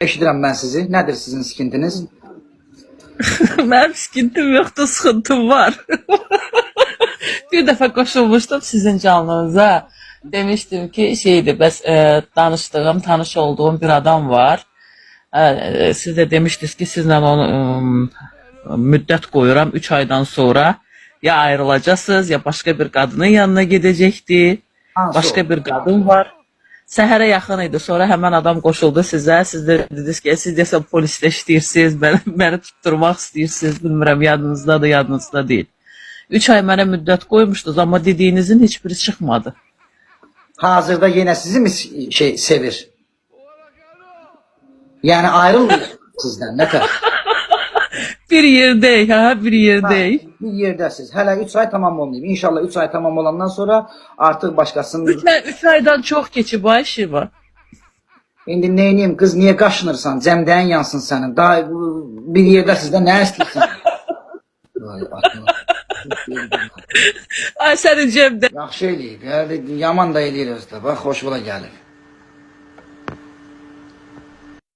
Eşidirəm mən sizi. Nədir sizin sıkıntınız? Mənim sıkıntım yoxdur, sıxıntım var. Bir dəfə qoşulmuşdum sizin canlınıza. Demişdim ki, bəs danışdığım, tanış olduğum bir adam var. Siz də demişdiniz ki, sizlə onu müddət qoyuram 3 aydan sonra. Ya ayrılacaqsınız, ya başqa bir qadının yanına gedəcəkdi. Başqa bir qadın var. Səhərə yaxın idi. Sonra həmən adam qoşuldu sizə. Siz də dediniz ki, siz desən polisdə işləyirsiniz, məni tutturmaq istəyirsiniz. Bilmirəm, yadınızdadır, yadınızda deyil. 3 ay mənə müddət qoymuşdunuz, amma dediyinizin heç biri çıxmadı. Hazırda yenə sizi mi sevir? Yəni ayrılmır sizdən, nə tər? Bir yerdəyik, bir yerdəyik. Bir yerdəsiz. Hələ 3 ay tamam olmayıb. İnşallah 3 ay tamam olandan sonra artıq başqasının... 3 aydan çox keçib ay Şiva. İndi neyniyim qız, niyə qaşınırsan? Cəmdəyin yansın sənin. Daha bir yerdəsiz də nə istəyirsən? Ay sənin cəmdə. Yaxşı eləyib. Yaman da eləyir özdə. Bax, xoş bula gəlir.